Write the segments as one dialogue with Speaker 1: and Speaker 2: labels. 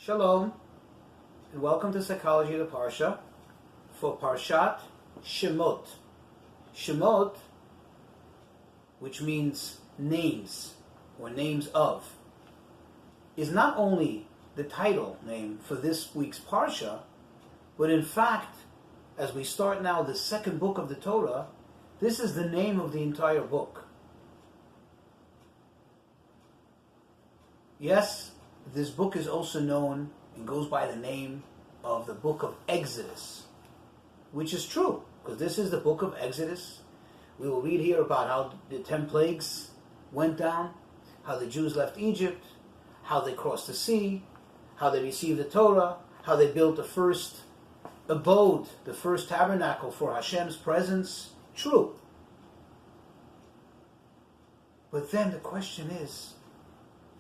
Speaker 1: Shalom, and welcome to Psychology of the Parsha for Parshat Shemot. Shemot, which means names or names of, is not only the title name for this week's Parsha, but in fact, as we start now the second book of the Torah, this is the name of the entire book. Yes, this book is also known and goes by the name of the book of Exodus, which is true, because this is the book of Exodus. We will read here about how the 10 plagues went down, how the Jews left Egypt, how they crossed the sea, how they received the Torah, how they built the first abode, the first tabernacle for Hashem's presence. True. But then the question is,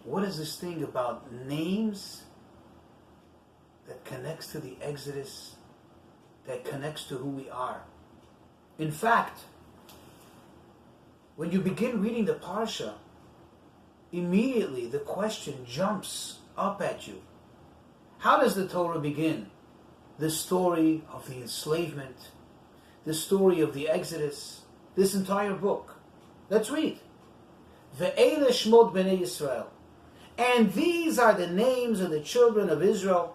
Speaker 1: what is this thing about names that connects to the Exodus, that connects to who we are? In fact, when you begin reading the Parsha, immediately the question jumps up at you. How does the Torah begin? The story of the enslavement, the story of the Exodus, this entire book. Let's read. Ve'ele Shemot b'nei Yisrael. And these are the names of the children of Israel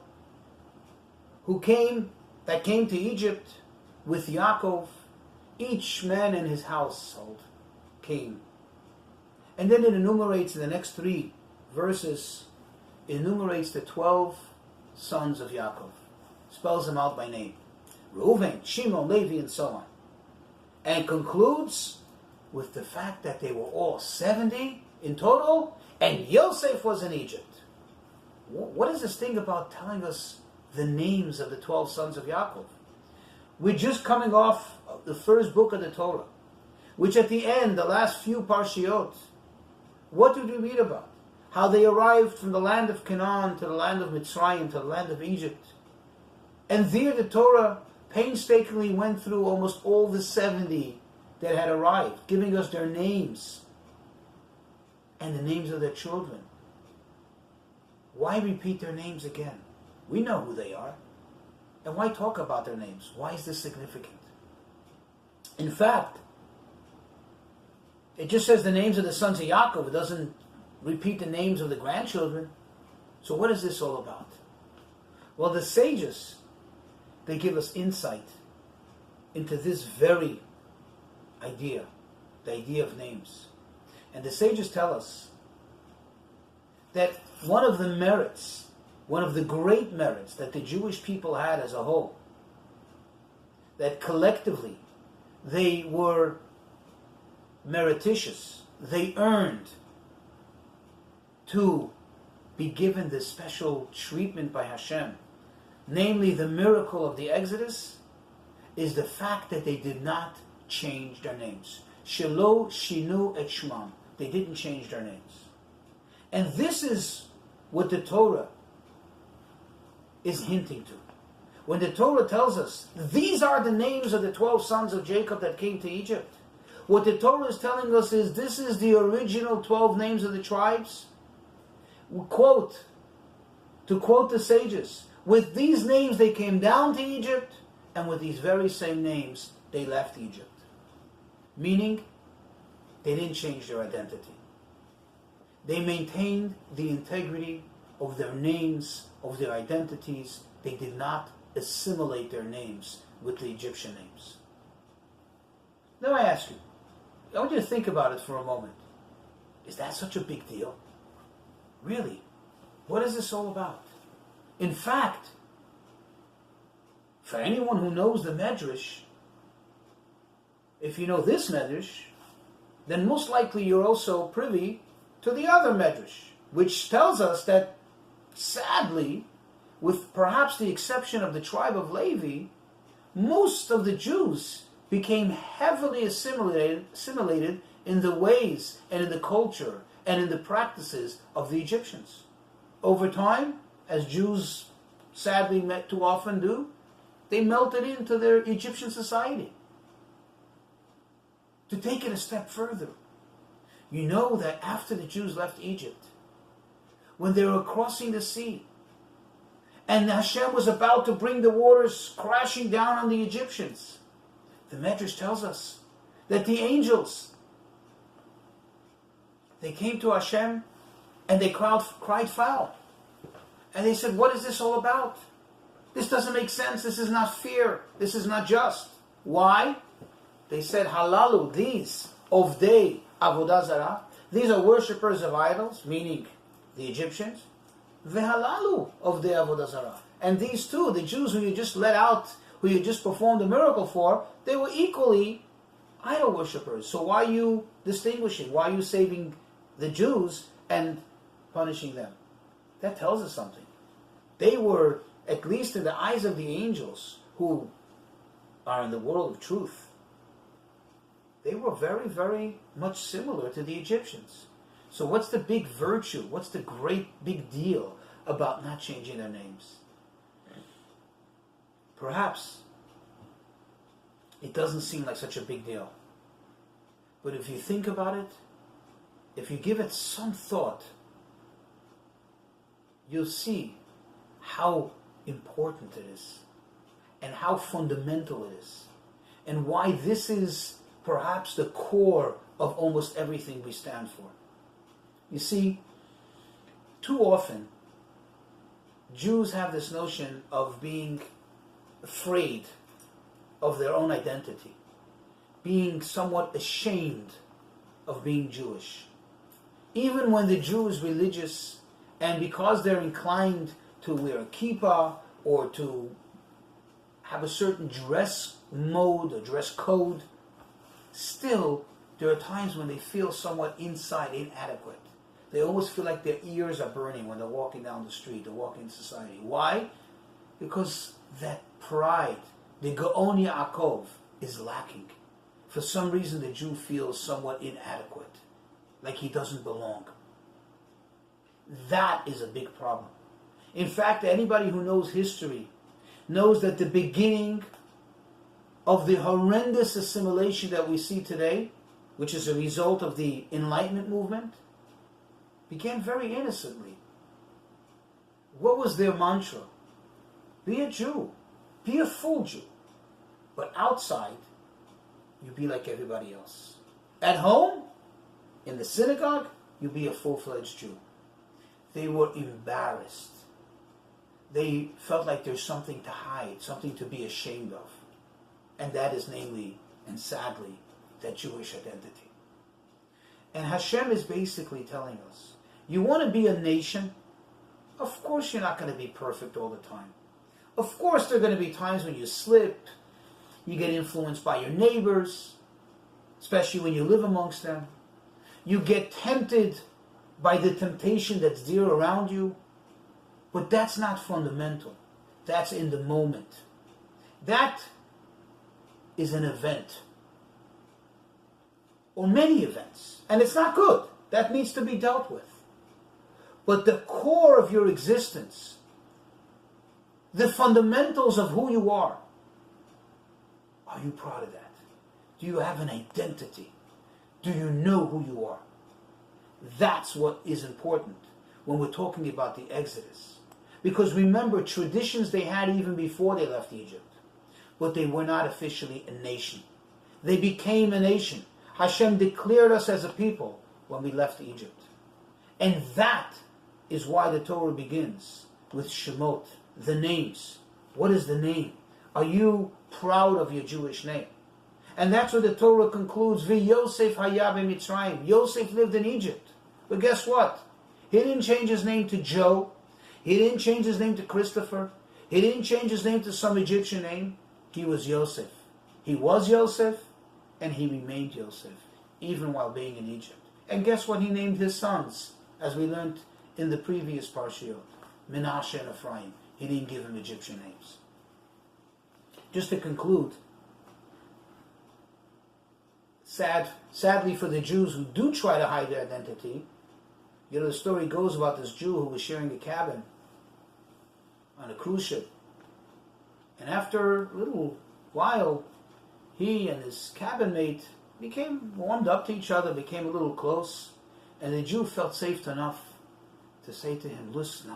Speaker 1: that came to Egypt with Yaakov. Each man in his household came. And then it enumerates in the next 3 verses, it enumerates the 12 sons of Yaakov. Spells them out by name. Reuven, Shimon, Levi, and so on. And concludes with the fact that they were all 70 in total, and Yosef was in Egypt. What is this thing about telling us the names of the 12 sons of Yaakov? We're just coming off the first book of the Torah, which at the end, the last few Parshiot, what did we read about? How they arrived from the land of Canaan to the land of Mitzrayim to the land of Egypt. And there the Torah painstakingly went through almost all the 70 that had arrived, giving us their names and the names of their children. Why repeat their names again? We know who they are. And why talk about their names? Why is this significant? In fact, it just says the names of the sons of Yaakov. It doesn't repeat the names of the grandchildren. So what is this all about? Well, the sages, they give us insight into this very idea, the idea of names. And the sages tell us that one of the merits, one of the great merits that the Jewish people had as a whole, that collectively they were merititious, they earned to be given this special treatment by Hashem, namely the miracle of the Exodus, is the fact that they did not change their names. Shelo shinu et shmam. They didn't change their names. And this is what the Torah is hinting to. When the Torah tells us, these are the names of the 12 sons of Jacob that came to Egypt, what the Torah is telling us is, this is the original 12 names of the tribes. To quote the sages, with these names they came down to Egypt, and with these very same names they left Egypt. Meaning, they didn't change their identity. They maintained the integrity of their names, of their identities. They did not assimilate their names with the Egyptian names. Now I ask you, I want you to think about it for a moment. Is that such a big deal? Really? What is this all about? In fact, for anyone who knows the Medrash, if you know this Medrash, then most likely you're also privy to the other Medrash, which tells us that, sadly, with perhaps the exception of the tribe of Levi, most of the Jews became heavily assimilated in the ways and in the culture and in the practices of the Egyptians. Over time, as Jews sadly too often do, they melted into their Egyptian society. To take it a step further, you know that after the Jews left Egypt, when they were crossing the sea, And Hashem was about to bring the waters crashing down on the Egyptians. The Medrash tells us that the angels, they came to Hashem and they cried foul. And they said, what is this all about? This doesn't make sense. This is not fair. This is not just. Why? They said, halalu, these, ovdei avodah zarah, these are worshippers of idols, meaning the Egyptians. Vehalalu ovdei avodah zarah. And these two, the Jews who you just let out, who you just performed a miracle for, they were equally idol worshippers. So why are you distinguishing? Why are you saving the Jews and punishing them? That tells us something. They were, at least in the eyes of the angels, who are in the world of truth, they were very, very much similar to the Egyptians. So what's the big virtue? What's the great big deal about not changing their names? Perhaps it doesn't seem like such a big deal. But if you think about it, if you give it some thought, you'll see how important it is and how fundamental it is and why this is perhaps the core of almost everything we stand for. You see, too often Jews have this notion of being afraid of their own identity, being somewhat ashamed of being Jewish. Even when the Jew is religious, and because they're inclined to wear a kippah or to have a certain dress mode or dress code, still there are times when they feel somewhat inside inadequate. They almost feel like their ears are burning when they're walking down the street or walking in society. Why? Because that pride, the Gaon Yaakov, is lacking. For some reason the Jew feels somewhat inadequate, like he doesn't belong. That is a big problem. In fact, anybody who knows history knows that the beginning of the horrendous assimilation that we see today, which is a result of the Enlightenment movement, began very innocently. What was their mantra? Be a Jew. Be a full Jew. But outside, you be like everybody else. At home, in the synagogue, you be a full-fledged Jew. They were embarrassed. They felt like there's something to hide, something to be ashamed of. And that is namely, and sadly, that Jewish identity. And Hashem is basically telling us, you want to be a nation? Of course you're not going to be perfect all the time. Of course there are going to be times when you slip, you get influenced by your neighbors, especially when you live amongst them. You get tempted by the temptation that's dear around you. But that's not fundamental. That's in the moment. That is an event. Or many events. And it's not good. That needs to be dealt with. But the core of your existence, the fundamentals of who you are you proud of that? Do you have an identity? Do you know who you are? That's what is important when we're talking about the Exodus. Because remember, traditions they had even before they left Egypt. But they were not officially a nation. They became a nation. Hashem declared us as a people when we left Egypt. And that is why the Torah begins with Shemot, the names. What is the name? Are you proud of your Jewish name? And that's what the Torah concludes. Yosef haya b'Mitzrayim. Yosef lived in Egypt. But guess what? He didn't change his name to Joe. He didn't change his name to Christopher. He didn't change his name to some Egyptian name. He was Yosef. He was Yosef, and he remained Yosef, even while being in Egypt. And guess what he named his sons, as we learned in the previous Parshiot? Menashe and Ephraim. He didn't give them Egyptian names. Just to conclude, sadly for the Jews who do try to hide their identity, the story goes about this Jew who was sharing a cabin on a cruise ship. And after a little while, he and his cabin mate became warmed up to each other, became a little close. And the Jew felt safe enough to say to him, listen,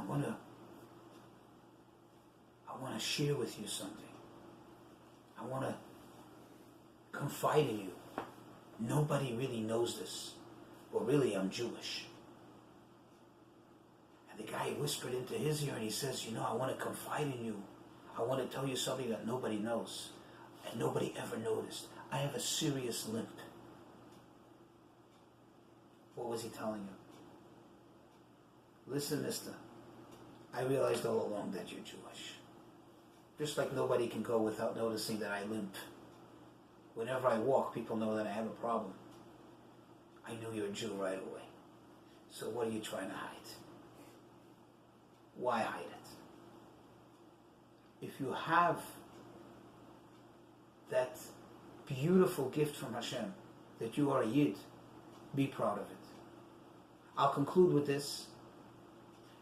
Speaker 1: to share with you something. I want to confide in you. Nobody really knows this, but really I'm Jewish. And the guy whispered into his ear and he says, I want to confide in you. I want to tell you something that nobody knows and nobody ever noticed. I have a serious limp. What was he telling you? Listen, mister, I realized all along that you're Jewish. Just like nobody can go without noticing that I limp. Whenever I walk, people know that I have a problem. I knew you're a Jew right away. So what are you trying to hide? Why hide it? If you have that beautiful gift from Hashem, that you are a Yid, be proud of it. I'll conclude with this,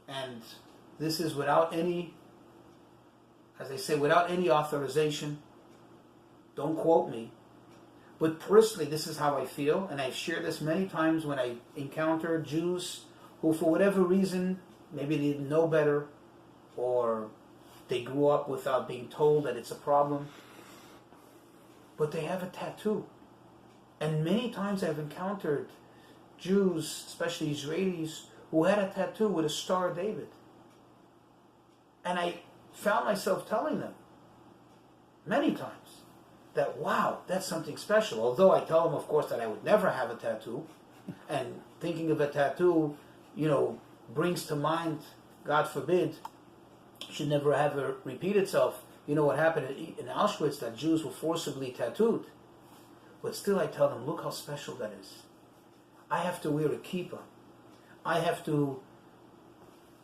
Speaker 1: and this is without any, as I say, without any authorization. Don't quote me. But personally, this is how I feel, and I've shared this many times when I encounter Jews who, for whatever reason, maybe they didn't know better, or they grew up without being told that it's a problem, but they have a tattoo. And many times I've encountered Jews, especially Israelis, who had a tattoo with a Star of David. And I found myself telling them many times that, wow, that's something special. Although I tell them, of course, that I would never have a tattoo. And thinking of a tattoo, brings to mind, God forbid, should never have it repeat itself. You know what happened in Auschwitz, that Jews were forcibly tattooed. But still I tell them, look how special that is. I have to wear a kippah. I have to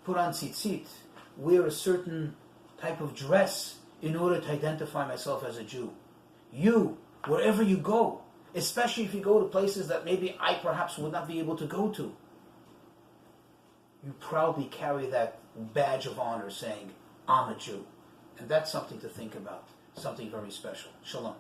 Speaker 1: put on tzitzit, wear a certain type of dress in order to identify myself as a Jew. You, wherever you go, especially if you go to places that maybe I perhaps would not be able to go to, you proudly carry that badge of honor saying, I'm a Jew. And that's something to think about, something very special. Shalom.